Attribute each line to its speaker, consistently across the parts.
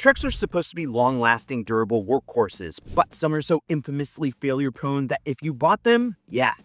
Speaker 1: Trucks are supposed to be long-lasting, durable workhorses, but some are so infamously failure-prone that if you bought them, yeah,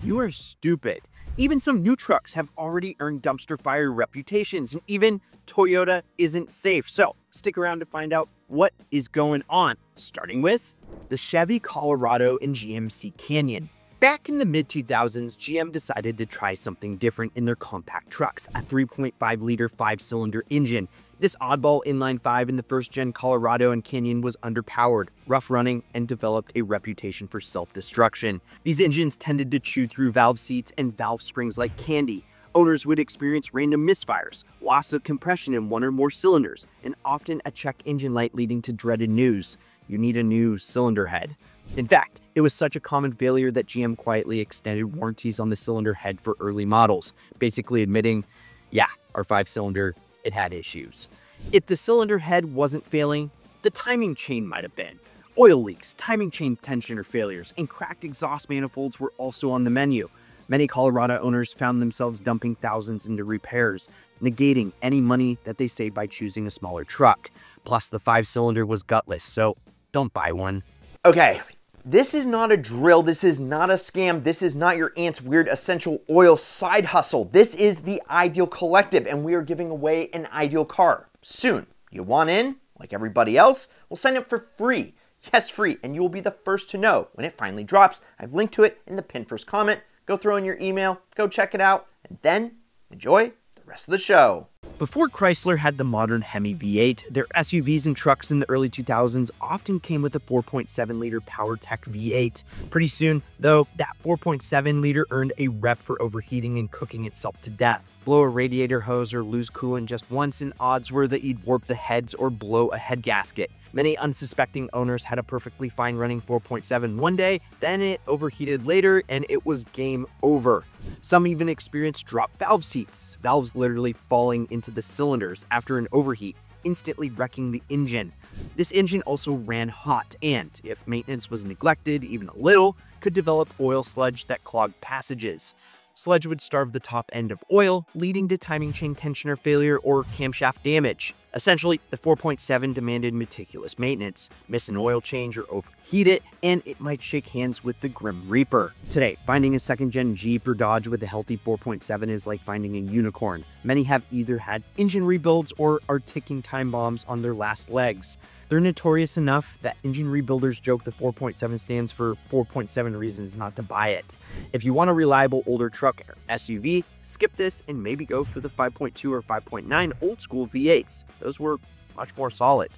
Speaker 1: you are stupid. Even some new trucks have already earned dumpster fire reputations, and even Toyota isn't safe. So stick around to find out what is going on, starting with the Chevy Colorado and GMC Canyon. Back in the mid-2000s, GM decided to try something different in their compact trucks, a 3.5-liter 5-cylinder engine. This oddball inline-5 in the first-gen Colorado and Canyon was underpowered, rough-running, and developed a reputation for self-destruction. These engines tended to chew through valve seats and valve springs like candy. Owners would experience random misfires, loss of compression in one or more cylinders, and often a check engine light leading to dreaded news: you need a new cylinder head. In fact, it was such a common failure that GM quietly extended warranties on the cylinder head for early models, basically admitting, yeah, our 5-cylinder, it had issues. If the cylinder head wasn't failing, the timing chain might have been. Oil leaks, timing chain tensioner failures, and cracked exhaust manifolds were also on the menu. Many Colorado owners found themselves dumping thousands into repairs, negating any money that they saved by choosing a smaller truck. Plus, the 5-cylinder was gutless, so don't buy one.
Speaker 2: Okay, this is not a drill, this is not a scam, this is not your aunt's weird essential oil side hustle. This is the Ideal Collective, and we are giving away an Ideal car soon. You want in, like everybody else? We'll sign up for free. Yes, free, and you will be the first to know when it finally drops. I've linked to it in the pinned first comment. Go throw in your email, go check it out, and then enjoy the rest of the show.
Speaker 1: Before Chrysler had the modern Hemi V8, their SUVs and trucks in the early 2000s often came with a 4.7-liter PowerTech V8. Pretty soon, though, that 4.7-liter earned a rep for overheating and cooking itself to death. Blow a radiator hose or lose coolant just once, and odds were that you'd warp the heads or blow a head gasket. Many unsuspecting owners had a perfectly fine running 4.7 one day, then it overheated later, and it was game over. Some even experienced drop valve seats, valves literally falling into the cylinders after an overheat, instantly wrecking the engine. This engine also ran hot and, if maintenance was neglected even a little, could develop oil sludge that clogged passages. Sludge would starve the top end of oil, leading to timing chain tensioner failure or camshaft damage. Essentially, the 4.7 demanded meticulous maintenance. Miss an oil change or overheat it, and it might shake hands with the Grim Reaper. Today, finding a second-gen Jeep or Dodge with a healthy 4.7 is like finding a unicorn. Many have either had engine rebuilds or are ticking time bombs on their last legs. They're notorious enough that engine rebuilders joke the 4.7 stands for 4.7 reasons not to buy it. If you want a reliable older truck or SUV, skip this and maybe go for the 5.2 or 5.9 old school V8s. Those were much more solid.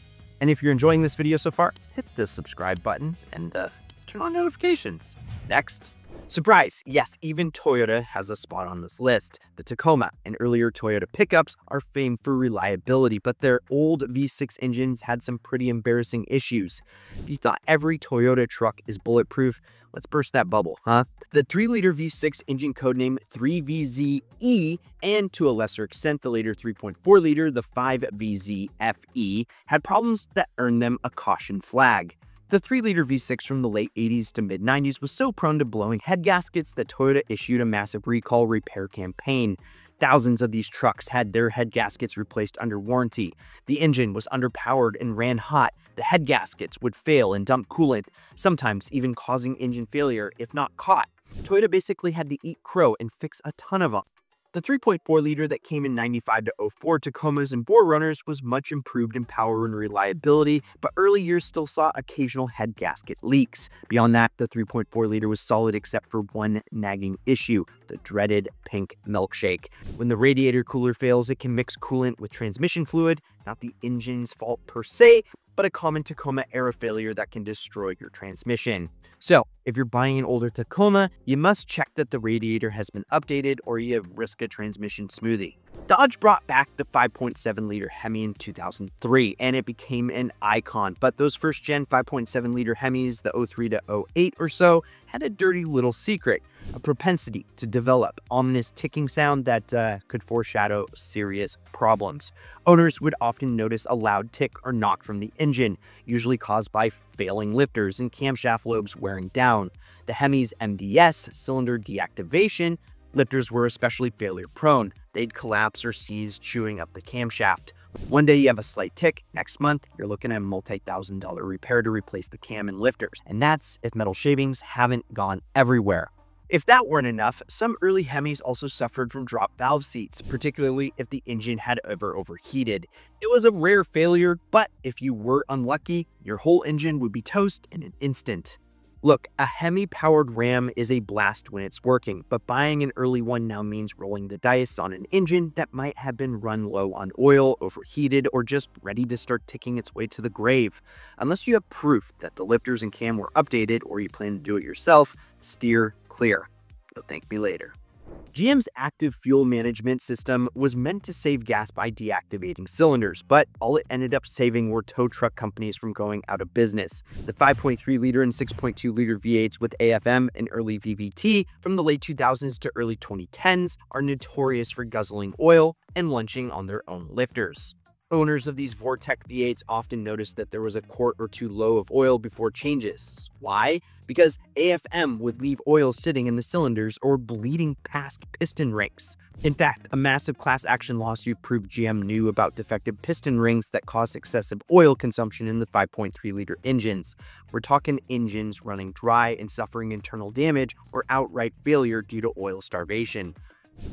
Speaker 1: And if you're enjoying this video so far, hit the subscribe button and turn on notifications. Next. Surprise! Yes, even Toyota has a spot on this list. The Tacoma and earlier Toyota pickups are famed for reliability, but their old V6 engines had some pretty embarrassing issues. If you thought every Toyota truck is bulletproof, let's burst that bubble, huh? The 3-liter V6 engine codename 3VZE, and to a lesser extent the later 3.4-liter, the 5VZFE, had problems that earned them a caution flag. The 3-liter V6 from the late 80s to mid-90s was so prone to blowing head gaskets that Toyota issued a massive recall repair campaign. Thousands of these trucks had their head gaskets replaced under warranty. The engine was underpowered and ran hot. The head gaskets would fail and dump coolant, sometimes even causing engine failure if not caught. Toyota basically had to eat crow and fix a ton of them. The 3.4-liter that came in 95 to 04 Tacomas and 4Runners was much improved in power and reliability, but early years still saw occasional head gasket leaks. Beyond that, the 3.4-liter was solid except for one nagging issue: the dreaded pink milkshake. When the radiator cooler fails, it can mix coolant with transmission fluid, not the engine's fault per se, but a common Tacoma-era failure that can destroy your transmission. So, if you're buying an older Tacoma, you must check that the radiator has been updated or you risk a transmission smoothie. Dodge brought back the 5.7-liter Hemi in 2003, and it became an icon, but those first-gen 5.7-liter Hemis, the 03 to 08 or so, had a dirty little secret: a propensity to develop ominous ticking sound that could foreshadow serious problems. Owners would often notice a loud tick or knock from the engine, usually caused by failing lifters and camshaft lobes wearing down. The Hemi's MDS, cylinder deactivation, lifters were especially failure prone. They'd collapse or seize, chewing up the camshaft. One day you have a slight tick, next month you're looking at a multi-$1,000 repair to replace the cam and lifters. And that's if metal shavings haven't gone everywhere. If that weren't enough, some early Hemis also suffered from drop valve seats, particularly if the engine had ever overheated. It was a rare failure, but if you were unlucky, your whole engine would be toast in an instant. Look, a Hemi-powered Ram is a blast when it's working, but buying an early one now means rolling the dice on an engine that might have been run low on oil, overheated, or just ready to start ticking its way to the grave. Unless you have proof that the lifters and cam were updated or you plan to do it yourself, steer clear. You'll thank me later. GM's active fuel management system was meant to save gas by deactivating cylinders, but all it ended up saving were tow truck companies from going out of business. The 5.3-liter and 6.2-liter V8s with AFM and early VVT from the late 2000s to early 2010s are notorious for guzzling oil and lunching on their own lifters. Owners of these Vortec V8s often noticed that there was a quart or two low of oil before changes. Why? Because AFM would leave oil sitting in the cylinders or bleeding past piston rings. In fact, a massive class action lawsuit proved GM knew about defective piston rings that caused excessive oil consumption in the 5.3-liter engines. We're talking engines running dry and suffering internal damage or outright failure due to oil starvation.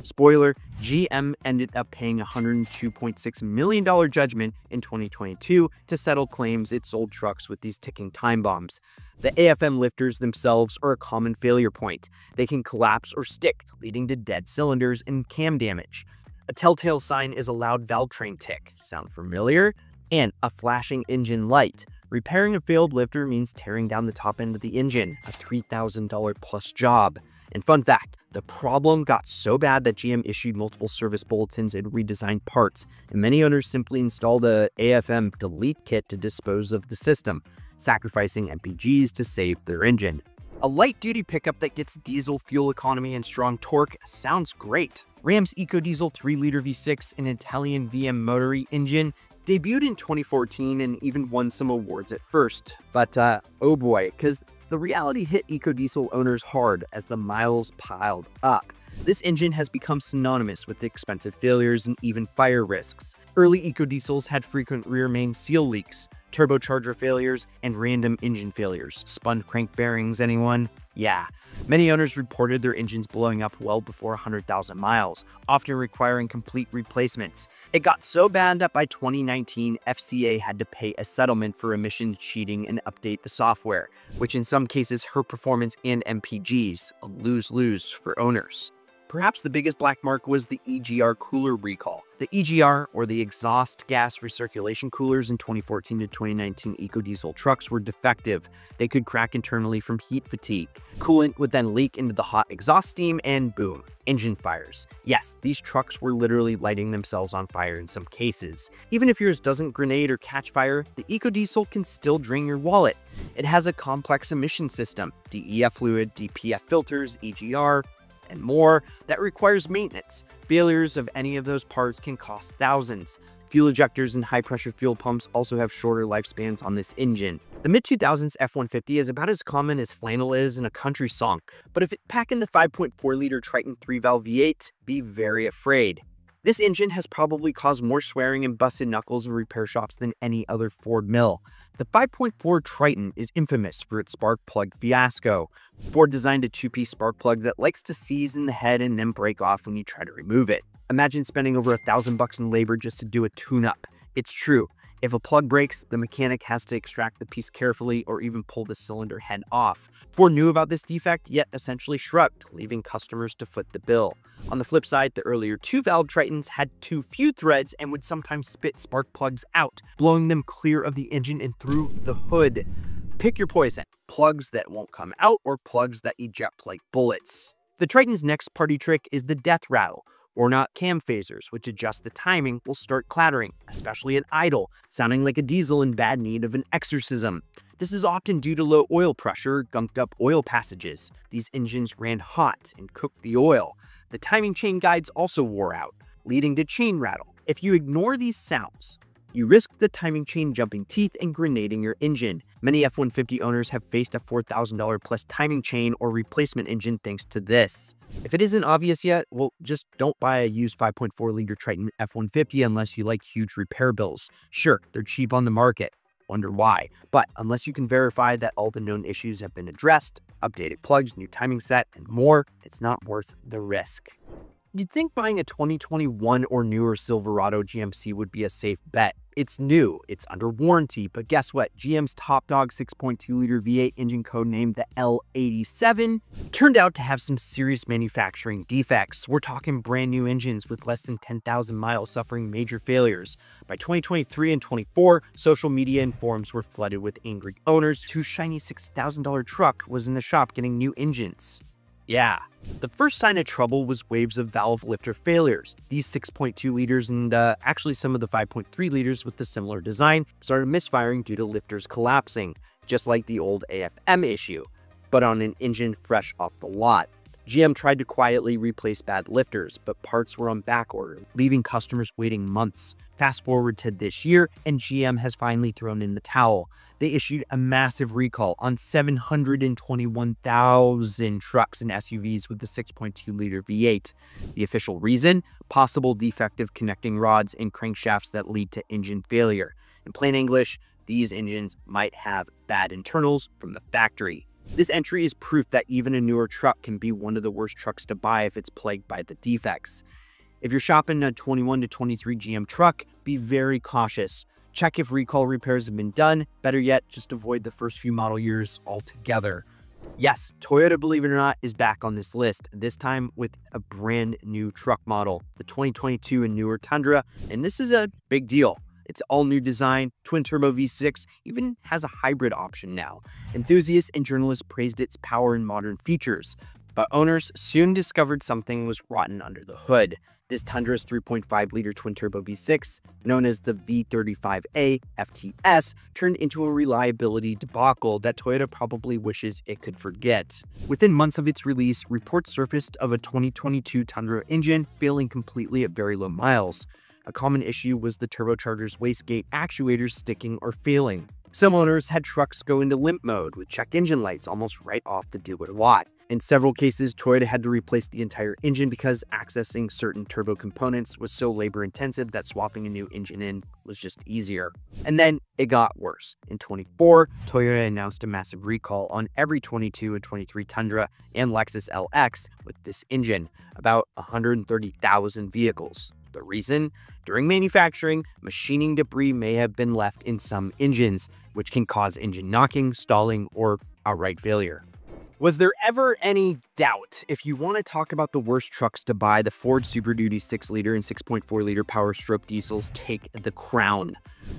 Speaker 1: Spoiler, GM ended up paying a $102.6 million judgment in 2022 to settle claims it sold trucks with these ticking time bombs. The AFM lifters themselves are a common failure point. They can collapse or stick, leading to dead cylinders and cam damage. A telltale sign is a loud valve train tick. Sound familiar? And a flashing engine light. Repairing a failed lifter means tearing down the top end of the engine, a $3,000 plus job. And fun fact, the problem got so bad that GM issued multiple service bulletins and redesigned parts, and many owners simply installed a AFM delete kit to dispose of the system, sacrificing MPGs to save their engine. A light-duty pickup that gets diesel fuel economy and strong torque sounds great. Ram's EcoDiesel 3-liter V6, an Italian VM motory engine, debuted in 2014 and even won some awards at first. But oh boy, because the reality hit EcoDiesel owners hard as the miles piled up. This engine has become synonymous with expensive failures and even fire risks. Early EcoDiesels had frequent rear main seal leaks, turbocharger failures, and random engine failures. Spun crank bearings, anyone? Yeah. Many owners reported their engines blowing up well before 100,000 miles, often requiring complete replacements. It got so bad that by 2019, FCA had to pay a settlement for emissions cheating and update the software, which in some cases hurt performance and MPGs, a lose-lose for owners. Perhaps the biggest black mark was the EGR cooler recall. The EGR, or the exhaust gas recirculation coolers in 2014 to 2019 EcoDiesel trucks were defective. They could crack internally from heat fatigue. Coolant would then leak into the hot exhaust steam and boom, engine fires. Yes, these trucks were literally lighting themselves on fire in some cases. Even if yours doesn't grenade or catch fire, the EcoDiesel can still drain your wallet. It has a complex emission system, DEF fluid, DPF filters, EGR, and more that requires maintenance. Failures of any of those parts can cost thousands. Fuel ejectors and high-pressure fuel pumps also have shorter lifespans on this engine. The mid-2000s F-150 is about as common as flannel is in a country song, but if it pack in the 5.4-liter Triton 3-valve V8, be very afraid. This engine has probably caused more swearing and busted knuckles in repair shops than any other Ford mill. The 5.4 Triton is infamous for its spark plug fiasco. Ford designed a two-piece spark plug that likes to seize in the head and then break off when you try to remove it. Imagine spending over $1,000 in labor just to do a tune-up. It's true. If a plug breaks, the mechanic has to extract the piece carefully or even pull the cylinder head off. Ford knew about this defect, yet essentially shrugged, leaving customers to foot the bill. On the flip side, the earlier 2-valve Tritons had too few threads and would sometimes spit spark plugs out, blowing them clear of the engine and through the hood. Pick your poison, plugs that won't come out or plugs that eject like bullets. The Triton's next party trick is the death rattle, or not cam phasers, which adjust the timing will start clattering, especially at idle, sounding like a diesel in bad need of an exorcism. This is often due to low oil pressure, gunked up oil passages. These engines ran hot and cooked the oil. The timing chain guides also wore out, leading to chain rattle. If you ignore these sounds, You risk the timing chain jumping teeth and grenading your engine. Many F-150 owners have faced a $4,000 plus timing chain or replacement engine thanks to this. If it isn't obvious yet, well, just don't buy a used 5.4-liter Triton F-150 unless you like huge repair bills. Sure, they're cheap on the market. Wonder why. But unless you can verify that all the known issues have been addressed, updated plugs, new timing set, and more, it's not worth the risk. You'd think buying a 2021 or newer Silverado GMC would be a safe bet. It's new, it's under warranty, but guess what? GM's top dog 6.2-liter V8 engine codenamed the L87 turned out to have some serious manufacturing defects. We're talking brand new engines with less than 10,000 miles suffering major failures. By 2023 and 24, social media and forums were flooded with angry owners whose shiny $6,000 truck was in the shop getting new engines. Yeah. The first sign of trouble was waves of valve lifter failures. These 6.2 liters and actually some of the 5.3 liters with the similar design started misfiring due to lifters collapsing, just like the old AFM issue, but on an engine fresh off the lot. GM tried to quietly replace bad lifters, but parts were on back order, leaving customers waiting months. Fast forward to this year, and GM has finally thrown in the towel. They issued a massive recall on 721,000 trucks and SUVs with the 6.2-liter V8. The official reason? Possible defective connecting rods and crankshafts that lead to engine failure. In plain English, these engines might have bad internals from the factory. This entry is proof that even a newer truck can be one of the worst trucks to buy if it's plagued by the defects. If you're shopping a 21 to 23 GM truck, be very cautious. Check if recall repairs have been done. Better yet, just avoid the first few model years altogether. Yes, Toyota, believe it or not, is back on this list, this time with a brand new truck model, the 2022 and newer Tundra, and this is a big deal. It's all new design, twin-turbo V6, even has a hybrid option now. Enthusiasts and journalists praised its power and modern features, but owners soon discovered something was rotten under the hood. This Tundra's 3.5-liter twin-turbo V6, known as the V35A FTS, turned into a reliability debacle that Toyota probably wishes it could forget. Within months of its release, reports surfaced of a 2022 Tundra engine failing completely at very low miles. A common issue was the turbocharger's wastegate actuators sticking or failing. Some owners had trucks go into limp mode with check engine lights almost right off the dealer lot. In several cases, Toyota had to replace the entire engine because accessing certain turbo components was so labor-intensive that swapping a new engine in was just easier. And then it got worse. In 24, Toyota announced a massive recall on every 22 and 23 Tundra and Lexus LX with this engine, about 130,000 vehicles. The reason? During manufacturing, machining debris may have been left in some engines, which can cause engine knocking, stalling, or outright failure. Was there ever any doubt? If you want to talk about the worst trucks to buy, the Ford Super Duty 6-liter and 6.4-liter Power Stroke diesels take the crown.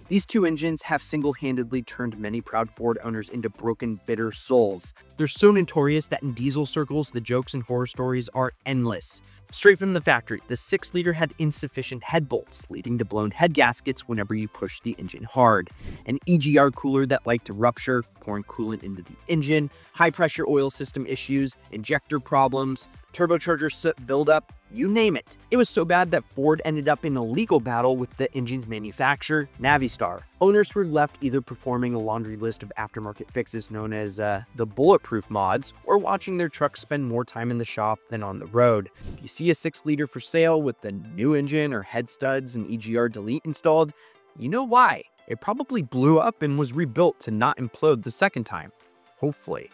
Speaker 1: These two engines have single-handedly turned many proud Ford owners into broken, bitter souls. They're so notorious that in diesel circles, the jokes and horror stories are endless. Straight from the factory, the 6-liter had insufficient head bolts, leading to blown head gaskets whenever you push the engine hard, an EGR cooler that liked to rupture, pouring coolant into the engine, high-pressure oil system issues, injector problems, turbocharger soot buildup, you name it. It was so bad that Ford ended up in a legal battle with the engine's manufacturer, Navistar. Owners were left either performing a laundry list of aftermarket fixes known as the bulletproof mods, or watching their trucks spend more time in the shop than on the road. If you see a 6-liter for sale with the new engine or head studs and EGR delete installed, you know why. It probably blew up and was rebuilt to not implode the second time. Hopefully.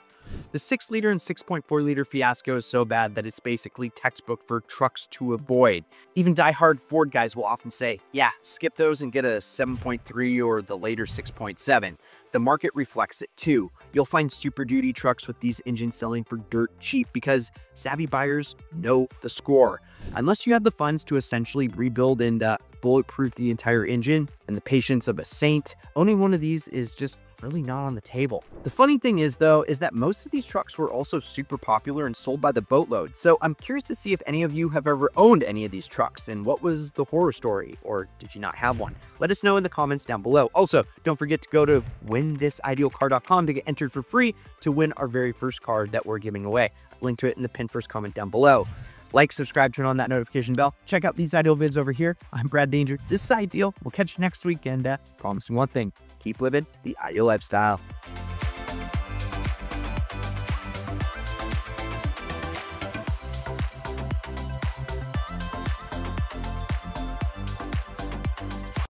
Speaker 1: The 6-liter and 6.4-liter fiasco is so bad that it's basically textbook for trucks to avoid. Even die-hard Ford guys will often say, yeah, skip those and get a 7.3 or the later 6.7. The market reflects it too. You'll find Super Duty trucks with these engines selling for dirt cheap because savvy buyers know the score. Unless you have the funds to essentially rebuild and bulletproof the entire engine and the patience of a saint, owning one of these is just really not on the table. The funny thing is, though, is that most of these trucks were also super popular and sold by the boatload. So I'm curious to see if any of you have ever owned any of these trucks and what was the horror story, or did you not have one? Let us know in the comments down below. Also, don't forget to go to winthisIdealcar.com to get entered for free to win our very first car that we're giving away. Link to it in the pinned first comment down below. Like, subscribe, turn on that notification bell. Check out these Ideal vids over here. I'm Brad Danger. This is Ideal. We'll catch you next week, and promising one thing, keep living the ideal lifestyle.